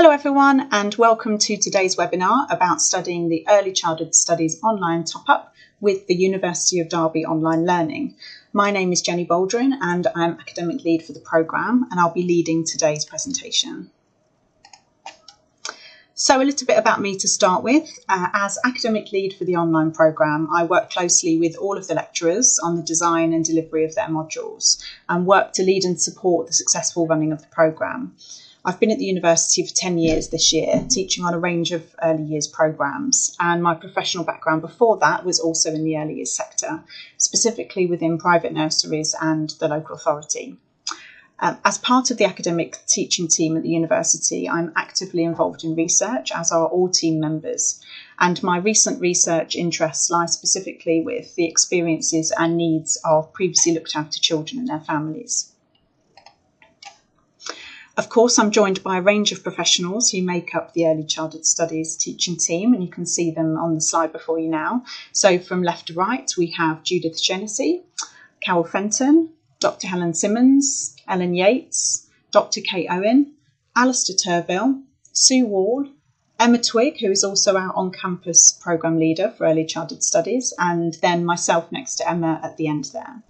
Hello everyone, and welcome to today's webinar about studying the Early Childhood Studies online top-up with the University of Derby Online Learning. My name is Jenny Baldwin and I'm Academic Lead for the programme, and I'll be leading today's presentation. So a little bit about me to start with. As Academic Lead for the online programme, I work closely with all of the lecturers on the design and delivery of their modules and work to lead and support the successful running of the programme. I've been at the university for 10 years this year, teaching on a range of early years programmes, and my professional background before that was also in the early years sector, specifically within private nurseries and the local authority. As part of the academic teaching team at the university, I'm actively involved in research, as are all team members, and my recent research interests lie specifically with the experiences and needs of previously looked after children and their families. Of course, I'm joined by a range of professionals who make up the Early Childhood Studies teaching team, and you can see them on the slide before you now. So from left to right, we have Judith Genesee, Carol Fenton, Dr. Helen Simmons, Ellen Yates, Dr. Kate Owen, Alistair Turville, Sue Wall, Emma Twigg, who is also our on-campus programme leader for Early Childhood Studies, and then myself next to Emma at the end there.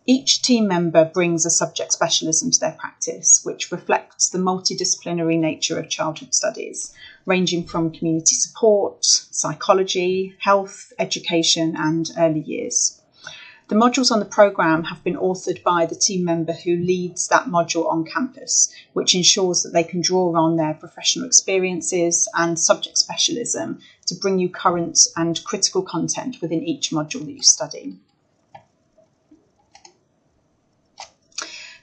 Each team member brings a subject specialism to their practice, which reflects the multidisciplinary nature of childhood studies, ranging from community support, psychology, health, education, and early years. The modules on the programme have been authored by the team member who leads that module on campus, which ensures that they can draw on their professional experiences and subject specialism to bring you current and critical content within each module that you study.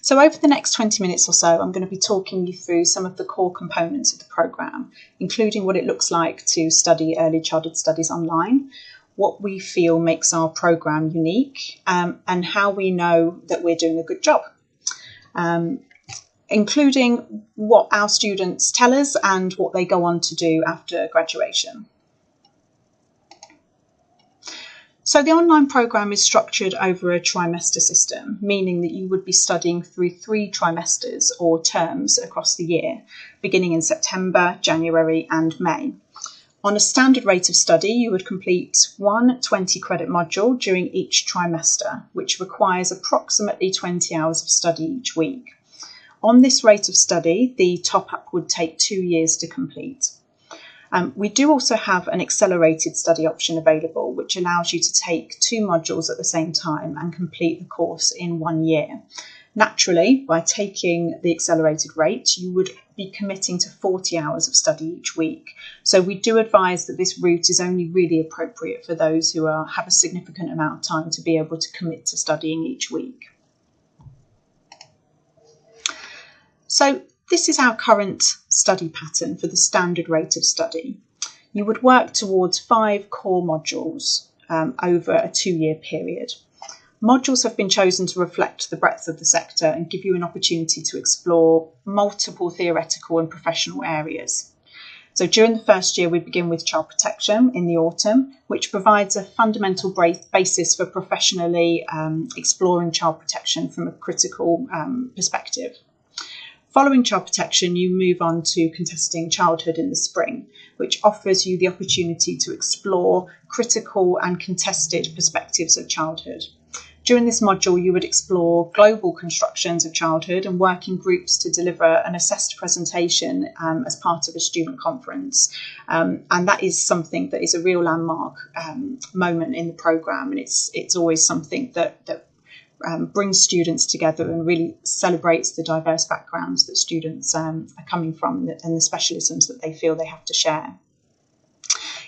So over the next 20 minutes or so, I'm going to be talking you through some of the core components of the programme, including what it looks like to study Early Childhood Studies online, what we feel makes our programme unique, and how we know that we're doing a good job, including what our students tell us and what they go on to do after graduation. So the online programme is structured over a trimester system, meaning that you would be studying through 3 trimesters or terms across the year, beginning in September, January and May. On a standard rate of study, you would complete one 20-credit module during each trimester, which requires approximately 20 hours of study each week. On this rate of study, the top-up would take 2 years to complete. We do also have an accelerated study option available, which allows you to take 2 modules at the same time and complete the course in 1 year. Naturally, by taking the accelerated rate, you would be committing to 40 hours of study each week. So we do advise that this route is only really appropriate for those who have a significant amount of time to be able to commit to studying each week. So this is our current study pattern for the standard rate of study. You would work towards 5 core modules over a 2-year period. Modules have been chosen to reflect the breadth of the sector and give you an opportunity to explore multiple theoretical and professional areas. So during the first year, we begin with child protection in the autumn, which provides a fundamental basis for professionally exploring child protection from a critical perspective. Following child protection, you move on to contesting childhood in the spring, which offers you the opportunity to explore critical and contested perspectives of childhood. During this module, you would explore global constructions of childhood and work in groups to deliver an assessed presentation as part of a student conference. And that is something that is a real landmark moment in the programme, and it's always something that brings students together and really celebrates the diverse backgrounds that students are coming from and the specialisms that they feel they have to share.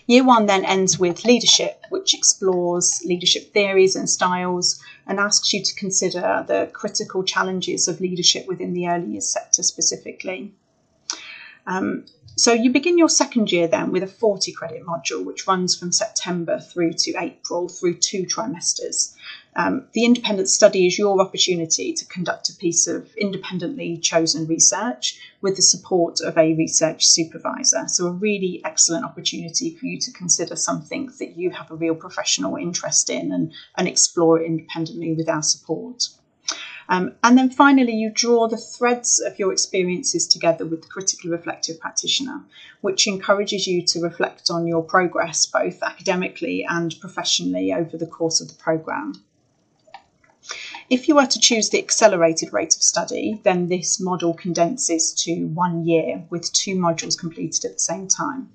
Year 1 then ends with leadership, which explores leadership theories and styles and asks you to consider the critical challenges of leadership within the early years sector specifically. So you begin your second year then with a 40-credit module, which runs from September through to April through 2 trimesters. The independent study is your opportunity to conduct a piece of independently chosen research with the support of a research supervisor. So a really excellent opportunity for you to consider something that you have a real professional interest in and explore it independently with our support. And then finally, you draw the threads of your experiences together with the critically reflective practitioner, which encourages you to reflect on your progress, both academically and professionally, over the course of the programme. If you were to choose the accelerated rate of study, then this model condenses to 1 year with 2 modules completed at the same time,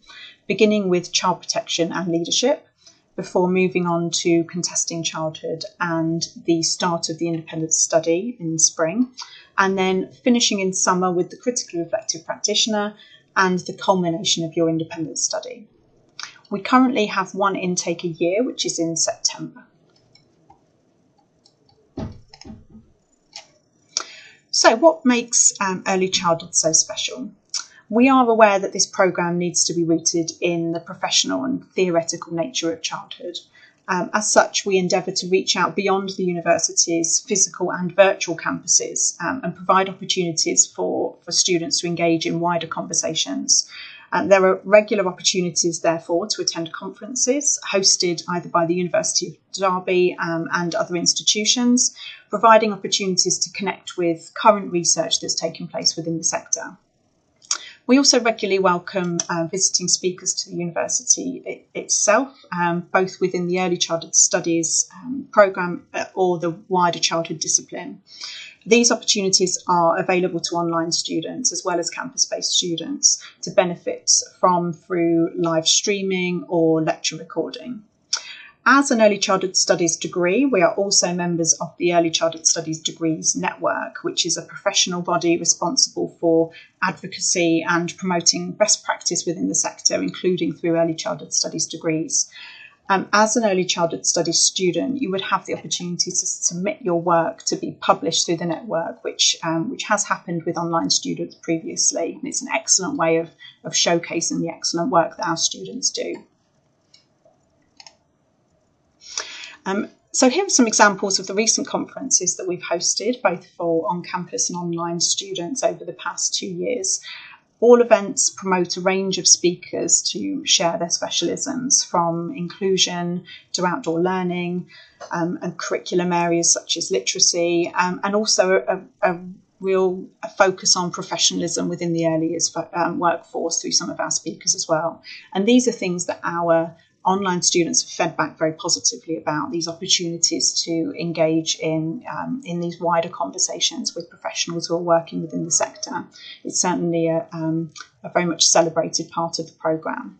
beginning with child protection and leadership, before moving on to contesting childhood and the start of the independent study in spring, and then finishing in summer with the critically reflective practitioner and the culmination of your independent study. We currently have 1 intake a year, which is in September. So what makes early childhood so special? We are aware that this programme needs to be rooted in the professional and theoretical nature of childhood. As such, we endeavour to reach out beyond the university's physical and virtual campuses and provide opportunities for students to engage in wider conversations. There are regular opportunities, therefore, to attend conferences hosted either by the University of Derby and other institutions, providing opportunities to connect with current research that's taking place within the sector. We also regularly welcome visiting speakers to the university itself, both within the Early Childhood Studies programme or the wider childhood discipline. These opportunities are available to online students as well as campus-based students to benefit from through live streaming or lecture recording. As an Early Childhood Studies degree, we are also members of the Early Childhood Studies Degrees Network, which is a professional body responsible for advocacy and promoting best practice within the sector, including through Early Childhood Studies degrees. As an Early Childhood Studies student, you would have the opportunity to submit your work to be published through the network, which has happened with online students previously. And it's an excellent way of showcasing the excellent work that our students do. So here are some examples of the recent conferences that we've hosted, both for on-campus and online students over the past 2 years. All events promote a range of speakers to share their specialisms, from inclusion to outdoor learning and curriculum areas such as literacy, and also a real focus on professionalism within the early years workforce through some of our speakers as well. And these are things that our online students have fed back very positively about, these opportunities to engage in these wider conversations with professionals who are working within the sector. It's certainly a very much celebrated part of the programme.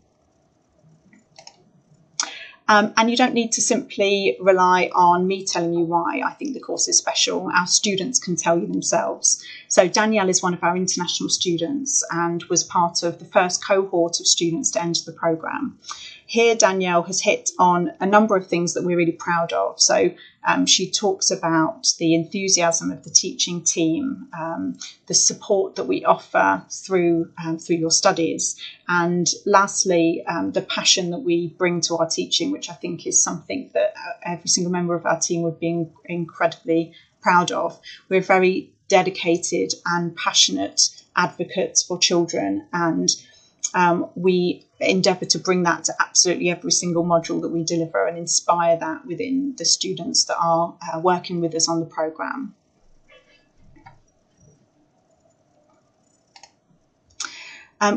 And you don't need to simply rely on me telling you why I think the course is special. Our students can tell you themselves. So Danielle is one of our international students and was part of the first cohort of students to enter the programme. Here, Danielle has hit on a number of things that we're really proud of. So she talks about the enthusiasm of the teaching team, the support that we offer through your studies, and lastly, the passion that we bring to our teaching, which I think is something that every single member of our team would be incredibly proud of. We're very dedicated and passionate advocates for children, and we endeavour to bring that to absolutely every single module that we deliver and inspire that within the students that are working with us on the programme.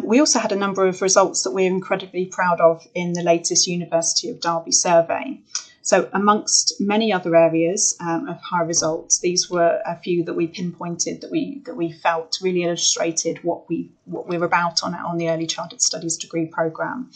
We also had a number of results that we're incredibly proud of in the latest University of Derby survey. So amongst many other areas of high results, these were a few that we pinpointed that we felt really illustrated what we're about on the Early Childhood Studies degree programme.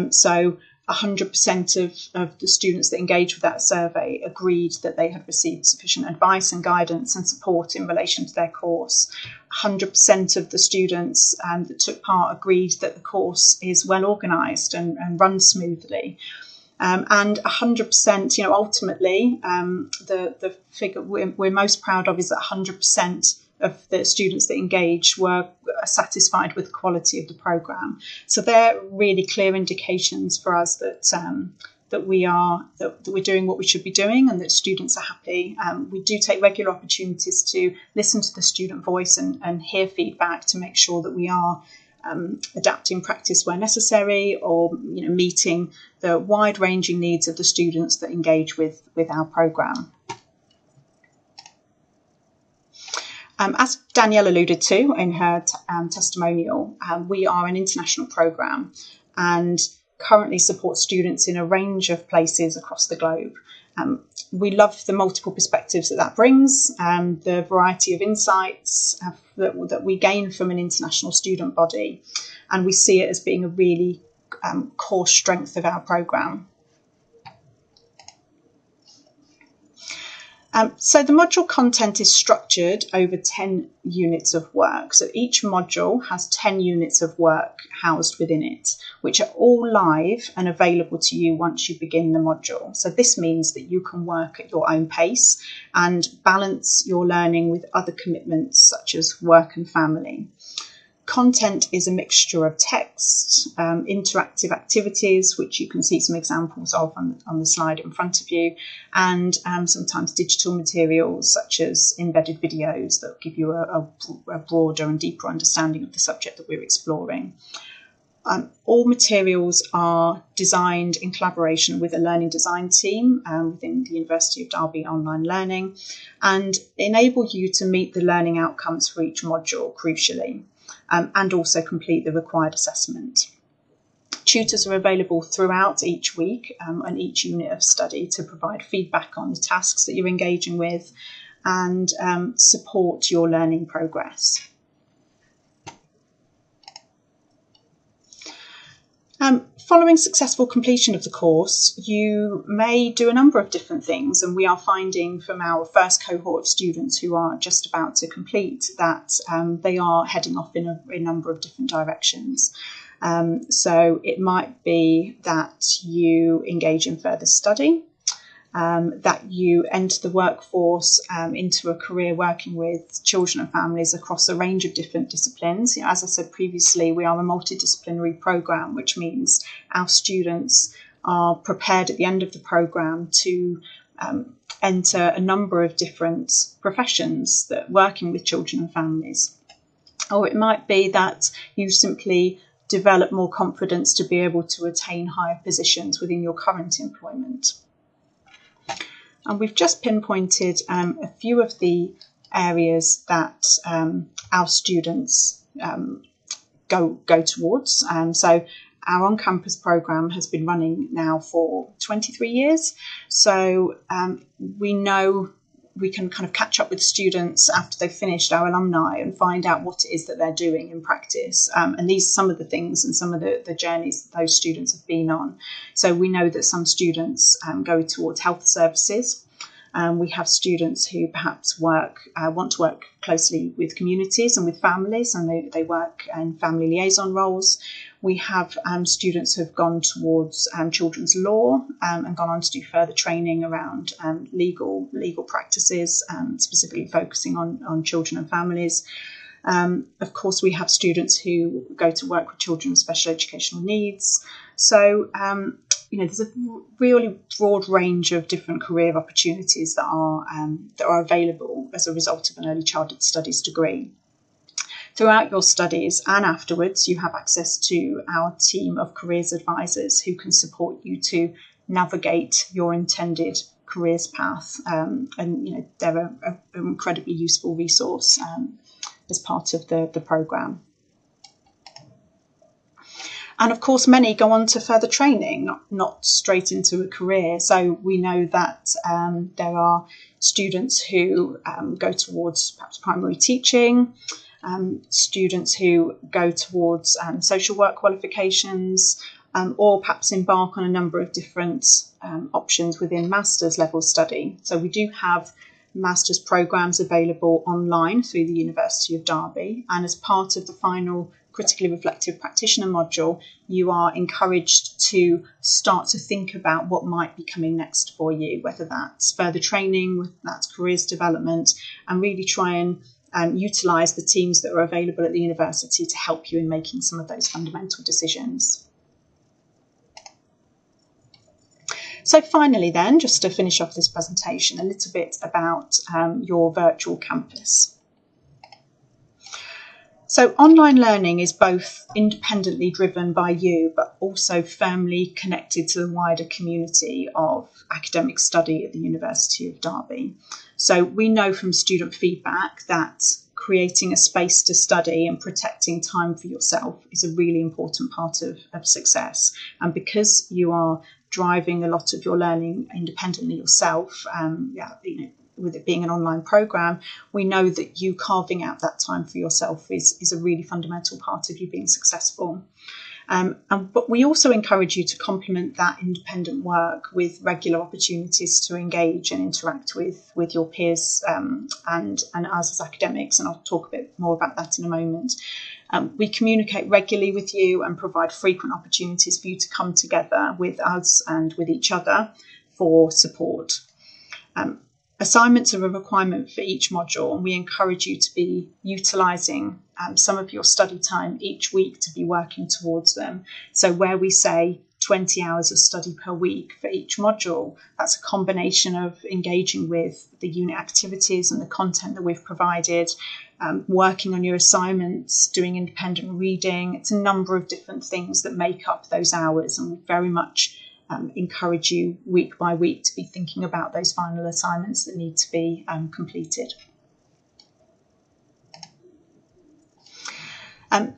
So 100% of the students that engaged with that survey agreed that they had received sufficient advice and guidance and support in relation to their course. 100% of the students that took part agreed that the course is well organised and runs smoothly. And 100%, ultimately, the figure we're most proud of is that 100% of the students that engaged were satisfied with the quality of the programme. So they're really clear indications for us that we're doing what we should be doing and that students are happy. We do take regular opportunities to listen to the student voice and hear feedback to make sure that we are adapting practice where necessary, or meeting the wide-ranging needs of the students that engage with our programme. As Danielle alluded to in her testimonial, we are an international programme and currently support students in a range of places across the globe. We love the multiple perspectives that brings, the variety of insights that we gain from an international student body, and we see it as being a really core strength of our programme. So the module content is structured over 10 units of work. So each module has 10 units of work housed within it, which are all live and available to you once you begin the module. So this means that you can work at your own pace and balance your learning with other commitments such as work and family. Content is a mixture of text, interactive activities, which you can see some examples of on the slide in front of you, and sometimes digital materials such as embedded videos that give you a broader and deeper understanding of the subject that we're exploring. All materials are designed in collaboration with a learning design team within the University of Derby Online Learning and enable you to meet the learning outcomes for each module, crucially. And also complete the required assessment. Tutors are available throughout each week and each unit of study to provide feedback on the tasks that you're engaging with and support your learning progress. Following successful completion of the course, you may do a number of different things, and we are finding from our first cohort of students who are just about to complete that they are heading off in a number of different directions. So it might be that you engage in further study, that you enter the workforce into a career working with children and families across a range of different disciplines. You know, as I said previously, we are a multidisciplinary programme, which means our students are prepared at the end of the programme to enter a number of different professions that working with children and families. Or it might be that you simply develop more confidence to be able to attain higher positions within your current employment. And we've just pinpointed a few of the areas that our students go towards. So our on-campus programme has been running now for 23 years. So we know we can kind of catch up with students after they've finished, our alumni, and find out what it is that they're doing in practice. And these are some of the things and some of the journeys that those students have been on. So we know that some students go towards health services. We have students who perhaps want to work closely with communities and with families, and they work in family liaison roles. We have students who have gone towards children's law and gone on to do further training around legal practices, specifically focusing on children and families. Of course, we have students who go to work with children with special educational needs. So, there's a really broad range of different career opportunities that are available as a result of an early childhood studies degree. Throughout your studies and afterwards, you have access to our team of careers advisors who can support you to navigate your intended careers path. And they're an incredibly useful resource as part of the programme. And of course, many go on to further training, not straight into a career. So we know that there are students who go towards perhaps primary teaching, students who go towards social work qualifications, or perhaps embark on a number of different options within master's level study. So we do have master's programmes available online through the University of Derby, and as part of the final critically reflective practitioner module, you are encouraged to start to think about what might be coming next for you, whether that's further training, whether that's careers development, and really try and utilise the teams that are available at the university to help you in making some of those fundamental decisions. So finally then, just to finish off this presentation, a little bit about your virtual campus. So online learning is both independently driven by you, but also firmly connected to the wider community of academic study at the University of Derby. So we know from student feedback that creating a space to study and protecting time for yourself is a really important part of success. And because you are driving a lot of your learning independently yourself, with it being an online programme, we know that you carving out that time for yourself is a really fundamental part of you being successful. But we also encourage you to complement that independent work with regular opportunities to engage and interact with your peers and us as academics, and I'll talk a bit more about that in a moment. We communicate regularly with you and provide frequent opportunities for you to come together with us and with each other for support. Assignments are a requirement for each module, and we encourage you to be utilising some of your study time each week to be working towards them. So where we say 20 hours of study per week for each module, that's a combination of engaging with the unit activities and the content that we've provided, working on your assignments, doing independent reading. It's a number of different things that make up those hours, and we very much encourage you week by week to be thinking about those final assignments that need to be completed.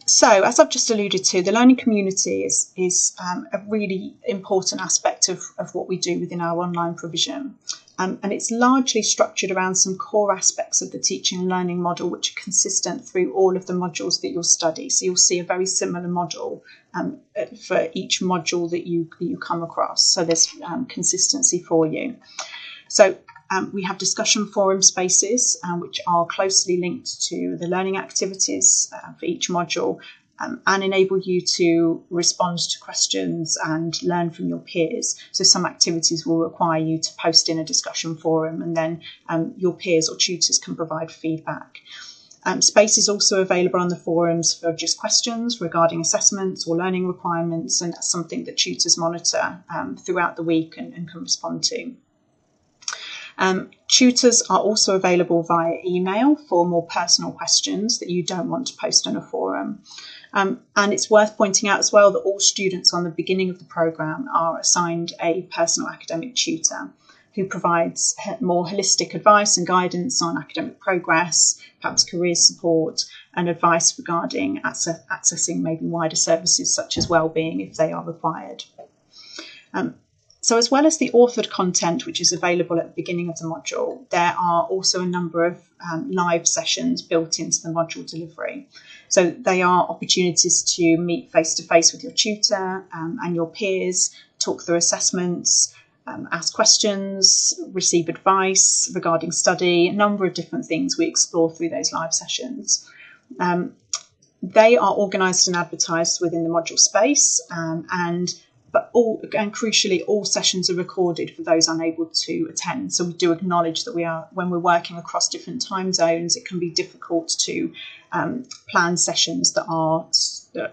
So, as I've just alluded to, the learning community is a really important aspect of what we do within our online provision. And it's largely structured around some core aspects of the teaching and learning model, which are consistent through all of the modules that you'll study. So you'll see a very similar model for each module that you come across. So there's consistency for you. So we have discussion forum spaces, which are closely linked to the learning activities for each module, and enable you to respond to questions and learn from your peers. So some activities will require you to post in a discussion forum, and then your peers or tutors can provide feedback. Space is also available on the forums for just questions regarding assessments or learning requirements, and that's something that tutors monitor throughout the week and can respond to. Tutors are also available via email for more personal questions that you don't want to post on a forum. And it's worth pointing out as well that all students on the beginning of the programme are assigned a personal academic tutor who provides more holistic advice and guidance on academic progress, perhaps career support, and advice regarding accessing maybe wider services such as wellbeing if they are required. So as well as the authored content, which is available at the beginning of the module, there are also a number of live sessions built into the module delivery. So they are opportunities to meet face-to-face with your tutor and your peers, talk through assessments, ask questions, receive advice regarding study, a number of different things we explore through those live sessions. They are organised and advertised within the module space, but crucially, all sessions are recorded for those unable to attend. So we do acknowledge that when we're working across different time zones, it can be difficult to plan sessions that are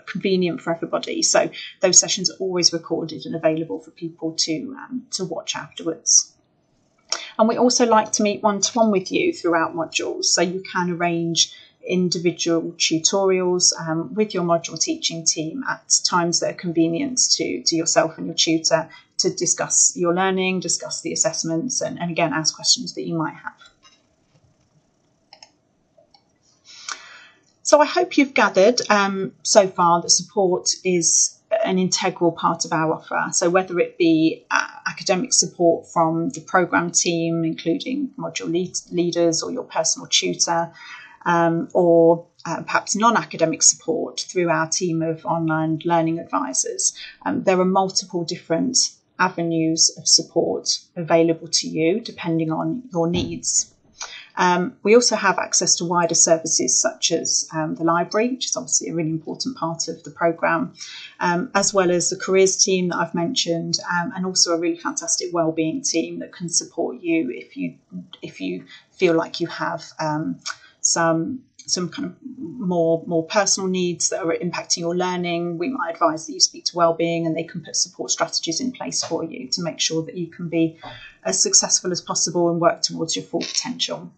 convenient for everybody. So those sessions are always recorded and available for people to watch afterwards. And we also like to meet one-to-one with you throughout modules, so you can arrange individual tutorials with your module teaching team at times that are convenient to yourself and your tutor to discuss your learning, discuss the assessments, and again ask questions that you might have. So I hope you've gathered so far that support is an integral part of our offer. So whether it be academic support from the programme team, including module leaders or your personal tutor, or perhaps non-academic support through our team of online learning advisors. There are multiple different avenues of support available to you depending on your needs. We also have access to wider services such as the library, which is obviously a really important part of the programme, as well as the careers team that I've mentioned, and also a really fantastic wellbeing team that can support you if you feel like you have some kind of more personal needs that are impacting your learning. We might advise that you speak to wellbeing, and they can put support strategies in place for you to make sure that you can be as successful as possible and work towards your full potential.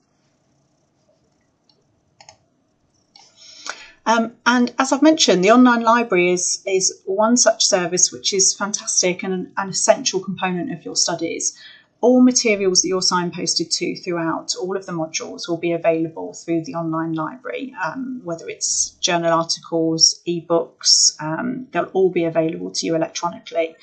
And as I've mentioned, the online library is one such service which is fantastic and an essential component of your studies. All materials that you're signposted to throughout all of the modules will be available through the online library, whether it's journal articles, ebooks, they'll all be available to you electronically.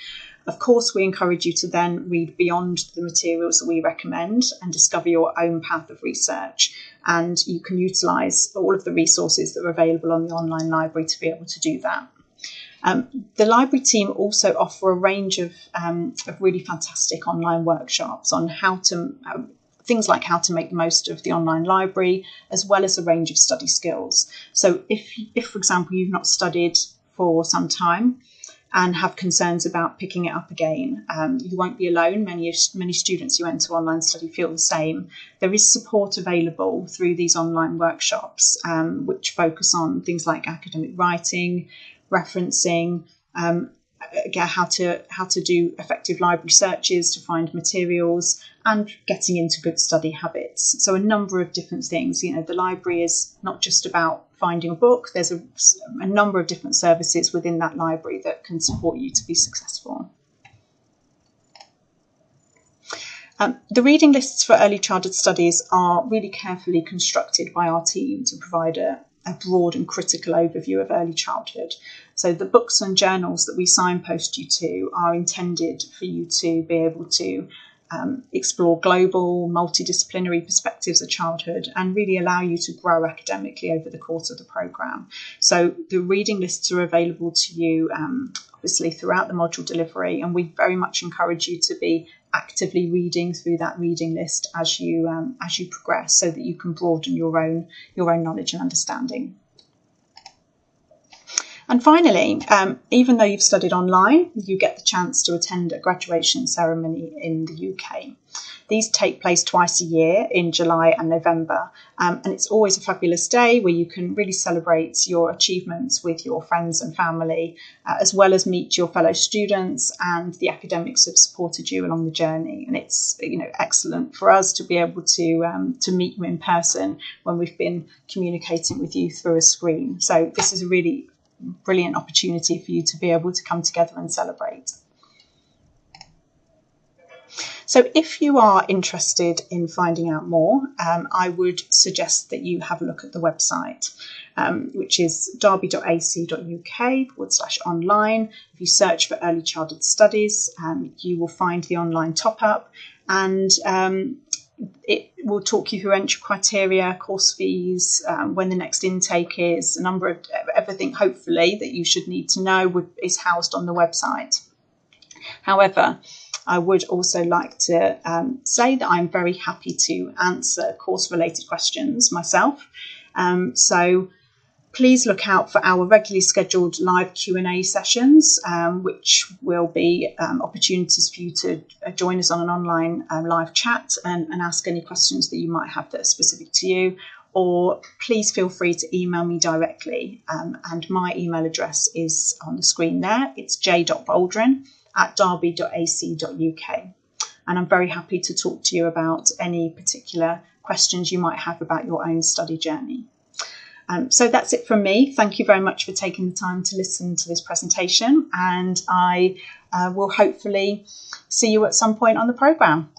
Of course, we encourage you to then read beyond the materials that we recommend and discover your own path of research. And you can utilise all of the resources that are available on the online library to be able to do that. The library team also offer a range of really fantastic online workshops on how to things like how to make the most of the online library, as well as a range of study skills. So if for example, you've not studied for some time and have concerns about picking it up again, you won't be alone. Many students who enter online study feel the same. There is support available through these online workshops, which focus on things like academic writing, referencing, how to do effective library searches to find materials, and getting into good study habits. So a number of different things. You know, the library is not just about finding a book. There's a number of different services within that library that can support you to be successful. The reading lists for early childhood studies are really carefully constructed by our team to provide a broad and critical overview of early childhood. So the books and journals that we signpost you to are intended for you to be able to explore global, multidisciplinary perspectives of childhood and really allow you to grow academically over the course of the programme. So the reading lists are available to you obviously throughout the module delivery, and we very much encourage you to be actively reading through that reading list as you progress, so that you can broaden your own knowledge and understanding. And finally, even though you've studied online, you get the chance to attend a graduation ceremony in the UK. These take place twice a year in July and November, and it's always a fabulous day where you can really celebrate your achievements with your friends and family, as well as meet your fellow students and the academics who have supported you along the journey. And it's excellent for us to be able to meet you in person when we've been communicating with you through a screen. So this is a really brilliant opportunity for you to be able to come together and celebrate. So if you are interested in finding out more, I would suggest that you have a look at the website, which is derby.ac.uk/online. If you search for early childhood studies, you will find the online top-up, and it will talk you through entry criteria, course fees, when the next intake is, a number of everything, hopefully, that you should need to know is housed on the website. However, I would also like to say that I'm very happy to answer course-related questions myself. So please look out for our regularly scheduled live Q&A sessions, which will be opportunities for you to join us on an online live chat and ask any questions that you might have that are specific to you. Or please feel free to email me directly. And my email address is on the screen there. It's j.baldrin@derby.ac.uk. And I'm very happy to talk to you about any particular questions you might have about your own study journey. So that's it from me. Thank you very much for taking the time to listen to this presentation, and I will hopefully see you at some point on the programme.